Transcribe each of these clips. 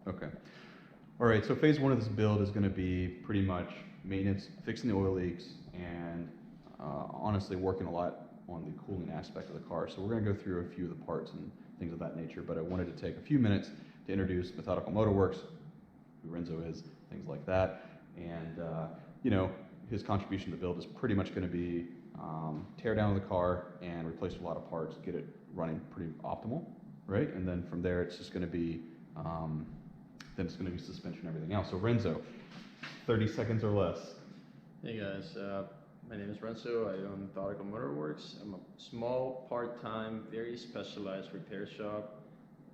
Okay. All right, so phase one of this build is going to be pretty much maintenance, fixing the oil leaks, and honestly working a lot on the cooling aspect of the car. So we're going to go through a few of the parts and things of that nature, but I wanted to take a few minutes to introduce Methodical Motorworks, who Renzo is, things like that, and his contribution to the build is pretty much going to be tear down the car and replace a lot of parts, get it running pretty optimal, right? And then from there, it's just going to be suspension and everything else. So Renzo, 30 seconds or less. Hey guys, my name is Renzo. I own Methodical Motorworks. I'm a small, part-time, very specialized repair shop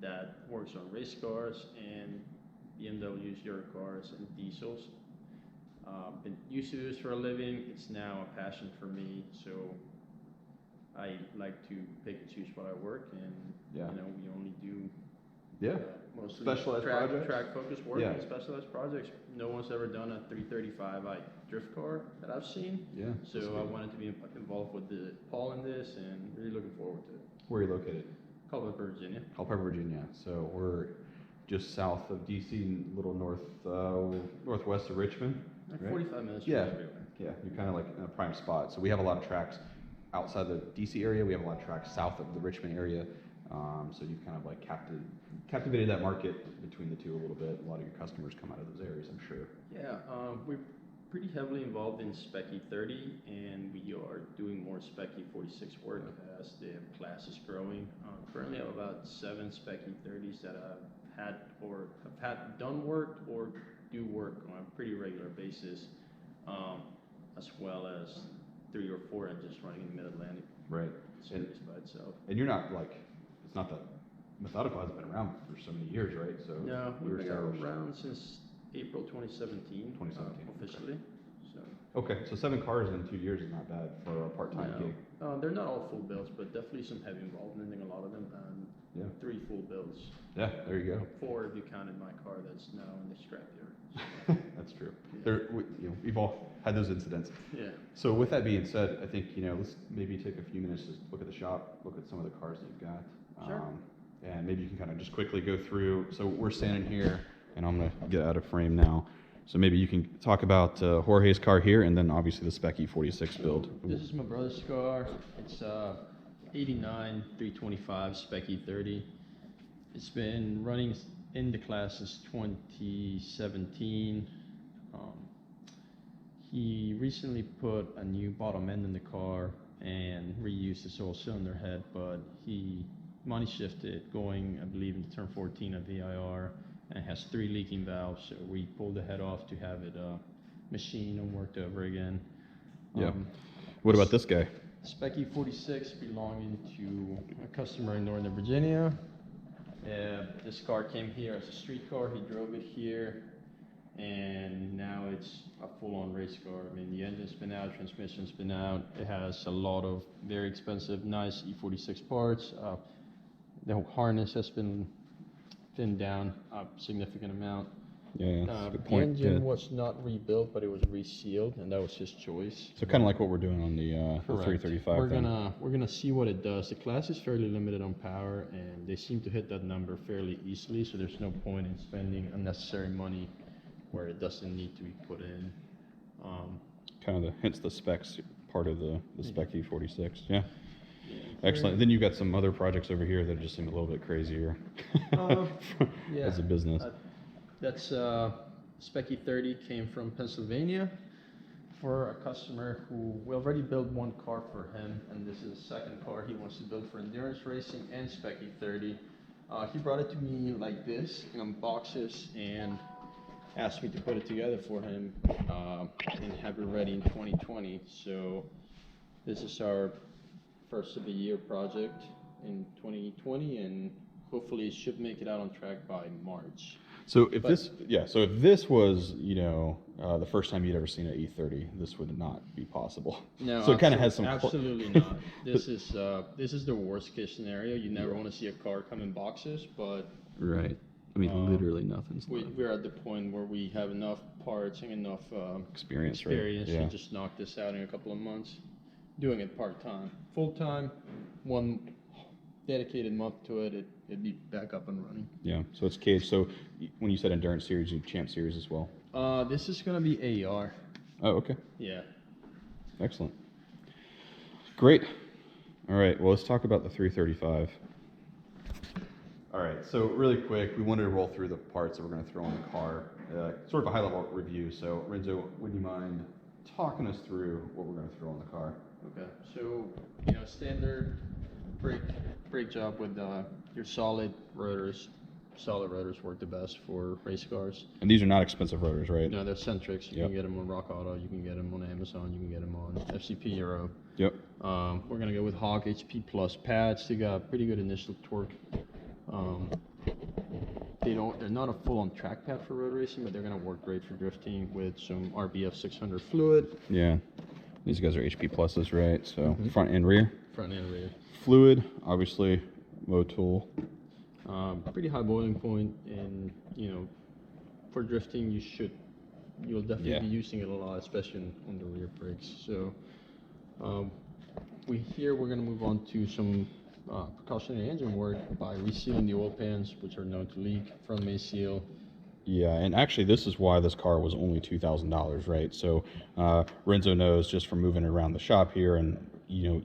that works on race cars and BMWs, Euro cars, and diesels. Been used to this for a living. It's now a passion for me. So I like to pick and choose what I work, and we only do mostly specialized track focused work and specialized projects. No one's ever done a 335i drift car that I've seen. Yeah. So I wanted to be involved with Paul in this, and really looking forward to it. Where are you located? Culpeper, Virginia. Culpeper, Virginia. So we're just south of DC, a little northwest of Richmond. Like right? 45 minutes from everywhere. Yeah, you're kind of like in a prime spot. So we have a lot of tracks outside the DC area. We have a lot of tracks south of the Richmond area. So you've kind of like captivated that market between the two a little bit. A lot of your customers come out of those areas, I'm sure. Yeah, we're pretty heavily involved in Spec E30, and we are doing more Spec E46 work as the class is growing. Currently, I have about 7 Spec E30s that have had done work or do work on a pretty regular basis, as well as 3 or 4 engines running in the Mid-Atlantic. Right. Series by itself. And you're not like, it's not that Methodical hasn't been around for so many years, right? So no, we've been around since April 2017. Officially. Okay. Okay, so 7 cars in 2 years is not bad for a part-time gig. They're not all full builds, but definitely some heavy involvement in a lot of them, and 3 full builds. Yeah, there you go. 4 if you counted my car that's now in the scrapyard. That's true. Yeah. We've all had those incidents. Yeah. So with that being said, I think let's maybe take a few minutes to look at the shop, look at some of the cars that you've got. Sure. And maybe you can kind of just quickly go through. So we're standing here, and I'm going to get out of frame now. So maybe you can talk about Jorge's car here, and then obviously the Spec E46 build. This is my brother's car. It's 89 325 Spec E30. It's been running in the class since 2017. He recently put a new bottom end in the car and reused the oil cylinder head, but he money shifted going, I believe, into turn 14 of VIR, and has 3 leaking valves. So we pulled the head off to have it machined and worked over again. What about this guy? Spec E46 belonging to a customer in Northern Virginia. This car came here as a street car. He drove it here, and now it's a full-on race car. I mean, the engine's been out, transmission's been out. It has a lot of very expensive, nice E46 parts. The whole harness has been thinned down a significant amount. Yeah, that's a good point. The engine was not rebuilt, but it was resealed, and that was his choice. So kind of like what we're doing on the 335. We're gonna see what it does. The class is fairly limited on power, and they seem to hit that number fairly easily. So there's no point in spending unnecessary money where it doesn't need to be put in. Kind of hence the specs part of the Spec E46. Yeah. Excellent. Then you've got some other projects over here that just seem a little bit crazier as a business. That's Spec E30 came from Pennsylvania for a customer who we already built 1 car for him, and this is the 2nd car he wants to build for endurance racing and Spec E30. He brought it to me like this in boxes and asked me to put it together for him and have it ready in 2020. So this is our first of the year project in 2020, and hopefully it should make it out on track by March. So if this was, the first time you'd ever seen an E30, this would not be possible. No, so it kind of has some. Absolutely not. This is the worst case scenario. You never want to see a car come in boxes, but right. I mean, literally nothing's left. We're at the point where we have enough parts and enough experience to just knock this out in a couple of months. Doing it part-time. Full-time, one dedicated month to it, it'd be back up and running. Yeah, so it's caged. So when you said endurance series, you champ series as well? This is gonna be AER. Oh, okay. Yeah. Excellent. Great. All right, well, let's talk about the 335. All right, so really quick, we wanted to roll through the parts that we're going to throw in the car, sort of a high-level review. So, Renzo, would you mind talking us through what we're going to throw in the car? Okay, so, standard brake job with your solid rotors. Solid rotors work the best for race cars. And these are not expensive rotors, right? No, they're Centrics. You can get them on Rock Auto, you can get them on Amazon, you can get them on FCP Euro. Yep. We're going to go with Hawk HP Plus pads. They got pretty good initial torque. They're not a full-on track pad for road racing, but they're going to work great for drifting with some RBF 600 fluid. Yeah. These guys are HP Pluses, right? So front and rear. Front and rear. Fluid, obviously, Motul. Pretty high boiling point, and for drifting, you'll definitely be using it a lot, especially on the rear brakes. So, we're going to move on to some precautionary engine work by resealing the oil pans, which are known to leak from a seal. Yeah, and actually this is why this car was only $2,000, right? So Renzo knows just from moving around the shop here, and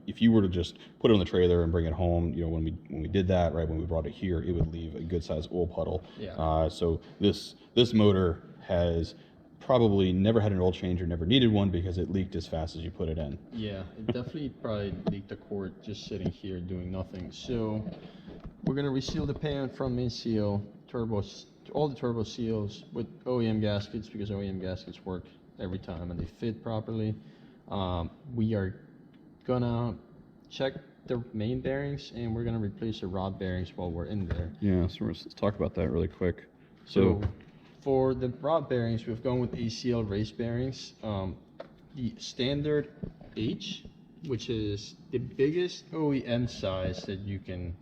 if you were to just put it on the trailer and bring it home, when we did that, right, when we brought it here, it would leave a good sized oil puddle. Yeah. So this motor has probably never had an oil change or never needed one because it leaked as fast as you put it in. Yeah, it definitely probably leaked a quart just sitting here doing nothing. So we're gonna reseal the pan from main seal, all the turbo seals with OEM gaskets, because OEM gaskets work every time and they fit properly. We are gonna check the main bearings, and we're gonna replace the rod bearings while we're in there. Yeah, so let's talk about that really quick. So for the rod bearings, we've gone with ACL race bearings. The standard H, which is the biggest OEM size that you can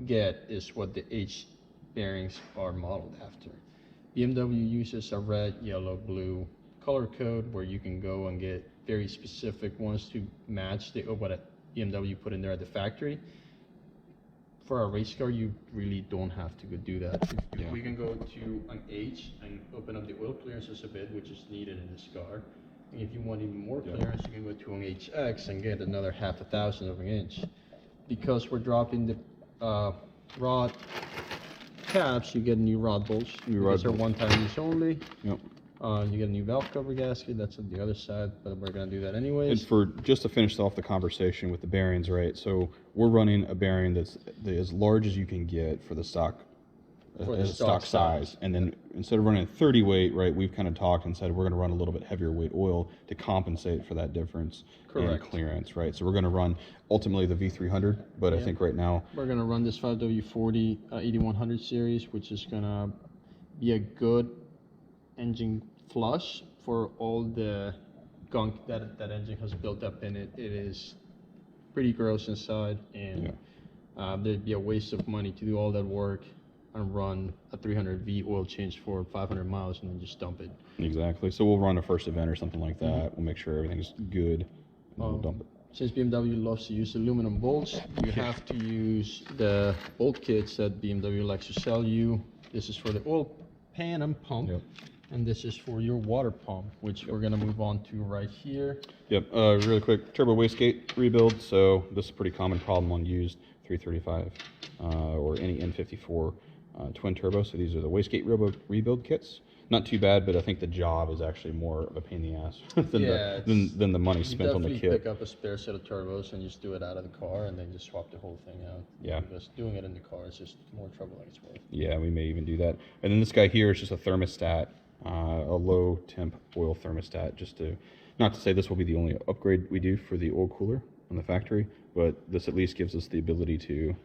get, is what the H bearings are modeled after. BMW uses a red, yellow, blue color code where you can go and get very specific ones to match what BMW put in there at the factory. For a race car, you really don't have to go do that. Yeah. We can go to an H and open up the oil clearances a bit, which is needed in this car. And if you want even more clearance, you can go to an HX and get another 0.5 of an inch. Because we're dropping the rod caps, you get new rod bolts. These are one-time use only. Yep. You get a new valve cover gasket. That's on the other side, but we're going to do that anyways. And for just to finish off the conversation with the bearings, right? So we're running a bearing that's as large as you can get for the stock, stock size. And then instead of running a 30 weight, right, we've kind of talked and said we're going to run a little bit heavier weight oil to compensate for that difference in clearance, right? So we're going to run ultimately the V300, but I think right now we're going to run this 5W40 8100 series, which is going to be a good engine flush for all the gunk that engine has built up in it. It is pretty gross inside, and there'd be a waste of money to do all that work and run a 300V oil change for 500 miles and then just dump it. Exactly. So we'll run a first event or something like that. We'll make sure everything's good, and we'll dump it. Since BMW loves to use aluminum bolts, you have to use the bolt kits that BMW likes to sell you. This is for the oil pan and pump. And this is for your water pump, which we're going to move on to right here. Really quick, turbo wastegate rebuild. So this is a pretty common problem on used 335 or any N54 twin turbo. So these are the wastegate rebuild kits. Not too bad, but I think the job is actually more of a pain in the ass than the money spent on the kit. You definitely pick up a spare set of turbos and just do it out of the car and then just swap the whole thing out. Yeah. Because doing it in the car is just more trouble than it's worth. Yeah, we may even do that. And then this guy here is just a thermostat. A low temp oil thermostat, not to say this will be the only upgrade we do for the oil cooler on the factory, but this at least gives us the ability to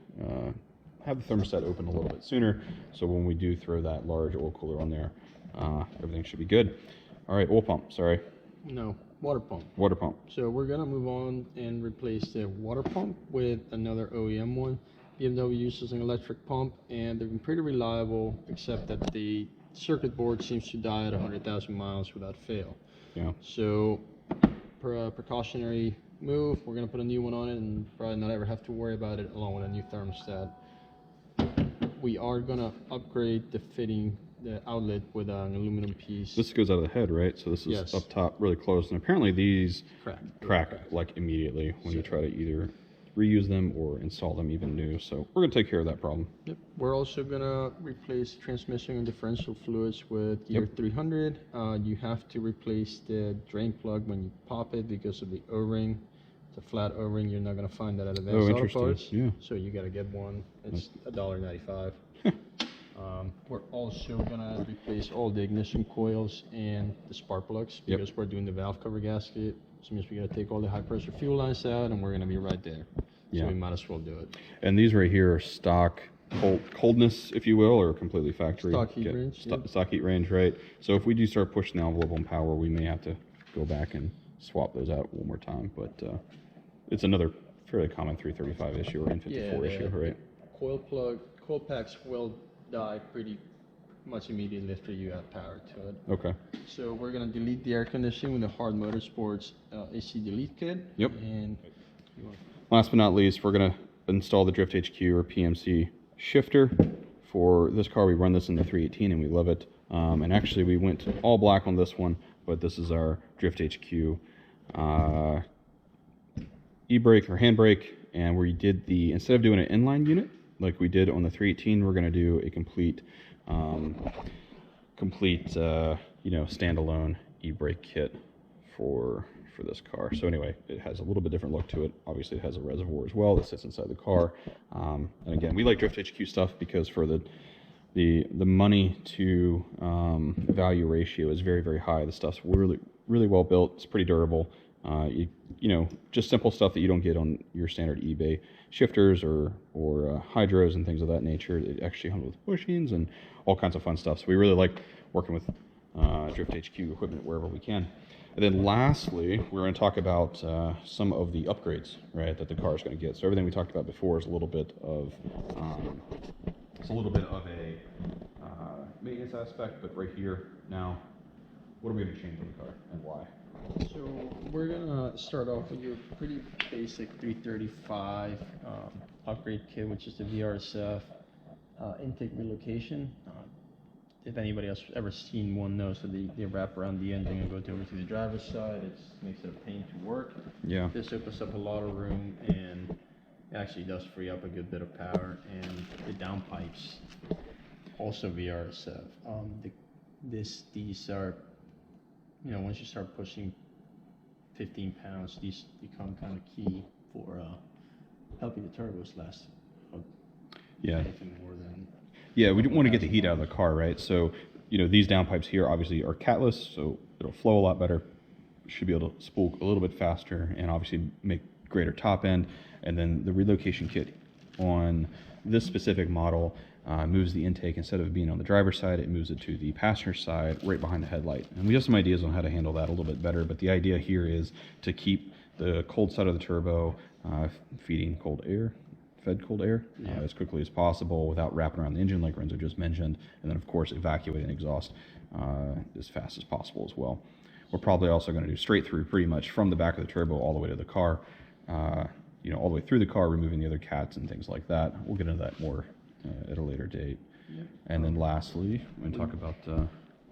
have the thermostat open a little bit sooner, so when we do throw that large oil cooler on there, everything should be good. All right, oil pump, sorry. No, water pump. Water pump. So we're gonna move on and replace the water pump with another OEM one. BMW uses an electric pump, and they've been pretty reliable, except that the circuit board seems to die at 100,000 miles without fail. Yeah. So, precautionary move, we're gonna put a new one on it and probably not ever have to worry about it, along with a new thermostat. We are gonna upgrade the fitting, the outlet, with an aluminum piece. This goes out of the head, right? So this is Yes. up top, really close, and apparently these crack Crack. like immediately when you try to either reuse them or install them even new. So we're gonna take care of that problem. Yep. We're also gonna replace transmission and differential fluids with gear Yep. 300. You have to replace the drain plug when you pop it because of the O-ring. It's a flat O-ring. You're not gonna find that at Advanced Auto interesting. Parts. Yeah. So you gotta get one. It's $1.95. We're also gonna replace all the ignition coils and the spark plugs Yep. because we're doing the valve cover gasket. So it means we gotta take all the high pressure fuel lines out, and we're gonna be right there. Yeah. So we might as well do it. And these right here are stock coldness, if you will, or completely factory. Stock heat range, yeah. Stock heat range, right? So if we do start pushing the envelope on power, we may have to go back and swap those out one more time. But it's another fairly common 335 issue or N54 issue, right? Coil packs will die pretty much immediately after you add power to it. Okay. So we're gonna delete the air conditioning with the Hard Motorsports AC delete kit. Yep. And Last but not least, we're going to install the Drift HQ or PMC shifter. For this car, we run this in the 318 and we love it. And actually, we went all black on this one, but this is our Drift HQ e-brake or handbrake. And we did instead of doing an inline unit like we did on the 318, we're going to do a complete standalone e-brake kit for this car. So anyway, it has a little bit different look to it. Obviously, it has a reservoir as well that sits inside the car. And again, we like Drift HQ stuff because for the money to value ratio is very, very high. The stuff's really, really well built. It's pretty durable. Just simple stuff that you don't get on your standard eBay shifters or hydros and things of that nature. It actually comes with bushings and all kinds of fun stuff. So we really like working with Drift HQ equipment wherever we can. And then lastly, we're going to talk about some of the upgrades, right, that the car is going to get. So everything we talked about before is a little bit of a maintenance aspect, but right here now, what are we going to change on the car and why? so we're gonna start off with your pretty basic 335 upgrade kit, which is the VRSF intake relocation. If anybody else ever seen one knows that they wrap around the engine and go over to the driver's side. It makes it a pain to work. Yeah. This opens up a lot of room and it actually does free up a good bit of power. And the downpipes, also VRSF. These are, once you start pushing 15 pounds, these become kind of key for helping the turbos last. Yeah. Anything more than. Yeah, we don't want to get the heat out of the car, right? So, these downpipes here obviously are catless, so it'll flow a lot better. Should be able to spool a little bit faster and obviously make greater top end. And then the relocation kit on this specific model moves the intake, instead of being on the driver's side, it moves it to the passenger side right behind the headlight. And we have some ideas on how to handle that a little bit better, but the idea here is to keep the cold side of the turbo feeding cold air as quickly as possible without wrapping around the engine like Renzo just mentioned, and then of course evacuating exhaust as fast as possible as well. We're probably also going to do straight through pretty much from the back of the turbo all the way to the car, all the way through the car, removing the other cats and things like that. We'll get into that more at a later date. Yep. And then lastly, we're going to talk about...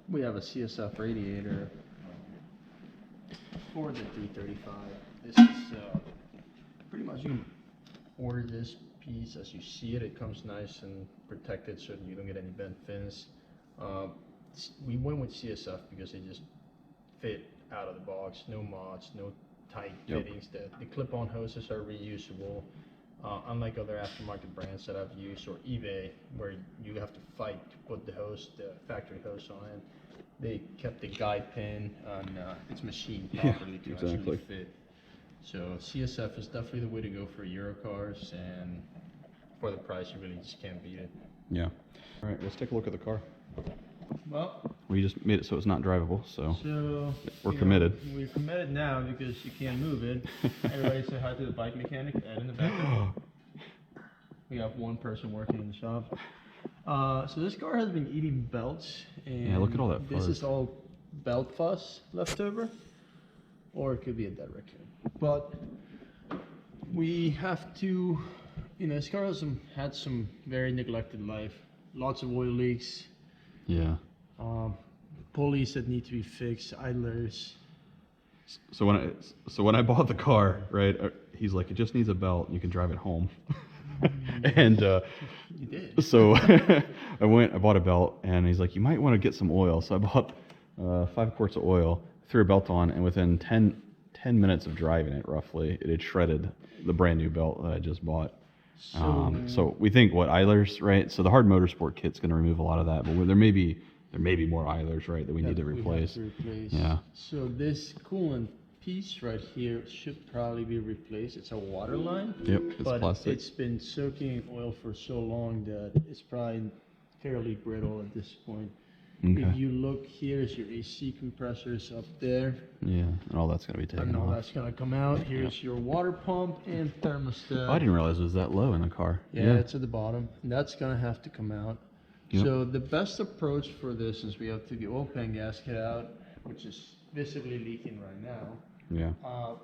We have a CSF radiator for the 335. This is pretty much, you can order this piece as you see it. It comes nice and protected so you don't get any bent fins. We went with CSF because they just fit out of the box. No mods, no tight fittings. The clip-on hoses are reusable. Unlike other aftermarket brands that I've used, or eBay, where you have to fight to put the factory hose on it, they kept the guide pin and it's machined properly to actually fit. So CSF is definitely the way to go for Euro cars, and for the price, you really just can't beat it. Yeah. All right, let's take a look at the car. Well, we just made it so it's not drivable, so we're you committed. know, we're committed now because you can't move it. Everybody say hi to the bike mechanic, Ed, in the back. We have one person working in the shop. So this car has been eating belts. And yeah, look at all that This fuzz. is all belt fuzz left over. or it could be a dead raccoon. But we have to, this car has had some very neglected life. Lots of oil leaks, Yeah. pulleys that need to be fixed, idlers. So when I bought the car, right, he's like, it just needs a belt. You can drive it home. And You did. so I bought a belt, and he's like, you might want to get some oil. So I bought 5 quarts of oil, threw a belt on, and within 10 minutes of driving it, roughly, it had shredded the brand new belt that I just bought. So we think idlers, right? So the hard motorsport kit's going to remove a lot of that, but there may be more idlers, right, that we need to replace. Yeah. So this coolant piece right here should probably be replaced. It's a water line. Yep, it's but plastic. It's been soaking in oil for so long that it's probably fairly brittle at this point. Okay. If you look, here's your AC compressors up there. Yeah, and all that's going to be taken And all off. that's going to come out. Here's your water pump and thermostat. Oh, I didn't realize it was that low in the car. Yeah, it's at the bottom. And that's going to have to come out. Yep. So the best approach for this is we have to the oil pan gasket out, which is visibly leaking right now. Yeah.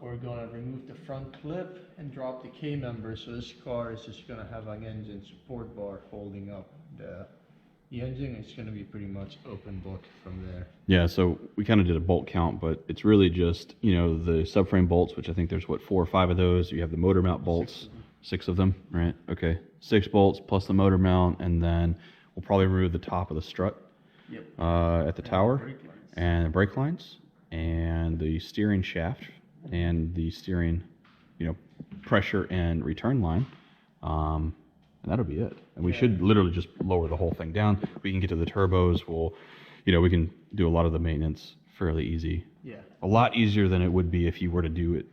We're going to remove the front clip and drop the K-member. So this car is just going to have an engine support bar holding up the engine. It's going to be pretty much open book from there. Yeah, so we kind of did a bolt count, but it's really just, the subframe bolts, which I think there's 4 or 5 of those. You have the motor mount bolts, 6 of them, right? Okay, 6 bolts plus the motor mount, and then we'll probably remove the top of the strut at the tower, and the brake lines, and the steering shaft, and the steering, pressure and return line. And that'll be it. And we should literally just lower the whole thing down. We can get to the turbos. We can do a lot of the maintenance fairly easy. Yeah. A lot easier than it would be if you were to do it,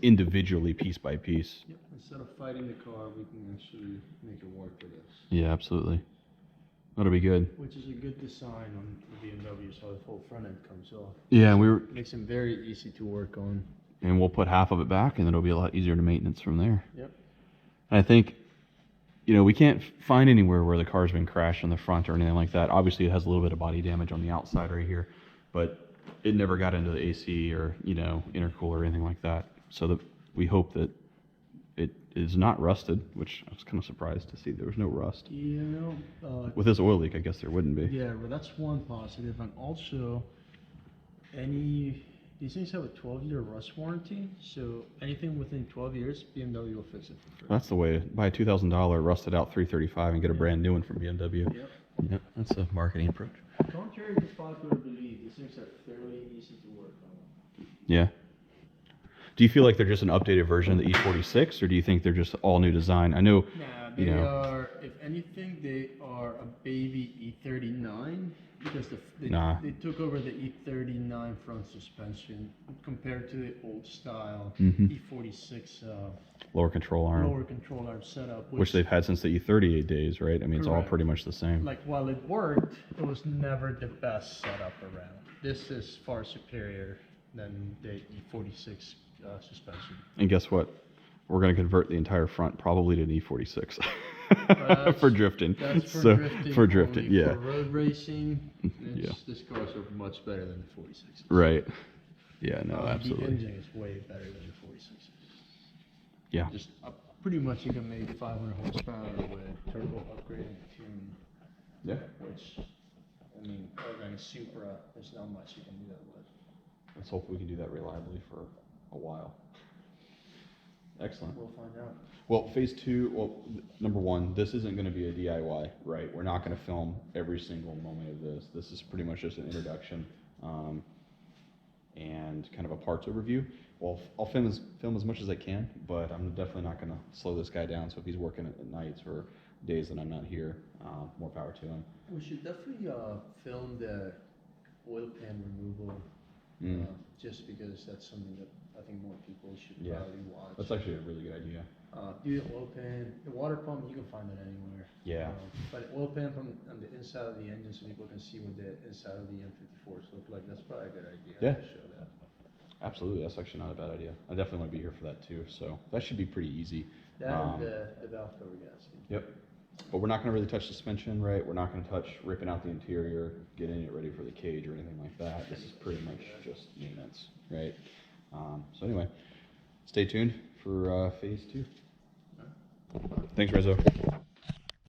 individually, piece by piece. Yep. Instead of fighting the car, we can actually make it work for this. Yeah, absolutely. That'll be good. Which is a good design on the BMW, so the whole front end comes off. Yeah, Makes them very easy to work on. And we'll put half of it back, and it'll be a lot easier to maintenance from there. Yep. And I think, we can't find anywhere where the car's been crashed on the front or anything like that. Obviously, it has a little bit of body damage on the outside right here, but it never got into the AC or, intercooler or anything like that. So that we hope that it is not rusted, which I was kind of surprised to see there was no rust. With this oil leak, I guess there wouldn't be. Yeah, well, that's one positive. And also, these things have a 12-year rust warranty, so anything within 12 years, BMW will fix it for free. That's the way. Buy a $2,000 rusted out 335 and get a brand new one from BMW. Yep. Yep, that's a marketing approach. Contrary to popular belief, these things are fairly easy to work on. Yeah. Do you feel like they're just an updated version of the E46, or do you think they're just all new design? I know. Nah, they are. If anything, they are a baby E39 because they took over the E39 front suspension compared to the old style E46 lower control arm setup, which they've had since the E38 days, right? I mean, it's all pretty much the same. Like, while it worked, it was never the best setup around. This is far superior than the E46 suspension. And guess what? We're going to convert the entire front probably to an E46 for drifting. That's for drifting, yeah. For road racing, this car is much better than the 46. Right. Yeah, no, absolutely. The engine is way better than the 46. Yeah. Just pretty much you can make 500 horsepower with turbo upgrading tune. Yeah. Which, I mean, other than Supra, there's not much you can do that with. Let's hope we can do that reliably for a while. Excellent. We'll find out. Well, phase 2, number 1, this isn't going to be a DIY, right? We're not going to film every single moment of this. This is pretty much just an introduction and kind of a parts overview. Well, I'll film as much as I can, but I'm definitely not going to slow this guy down. So if he's working at nights or days that I'm not here, more power to him. We should definitely film the oil pan removal, just because that's something that I think more people should probably watch. That's actually a really good idea. Do the oil pan, the water pump, you can find it anywhere. Yeah. But oil pan on the inside of the engine, so people can see what the inside of the M54s look like. That's probably a good idea. Yeah. To show that. Absolutely, that's actually not a bad idea. I definitely want to be here for that too, so that should be pretty easy. That and the valve cover gasket. Yep. But we're not going to really touch suspension, right? We're not going to touch ripping out the interior, getting it ready for the cage or anything like that. This is pretty much just maintenance, right? So anyway, stay tuned for phase 2. Thanks, Renzo.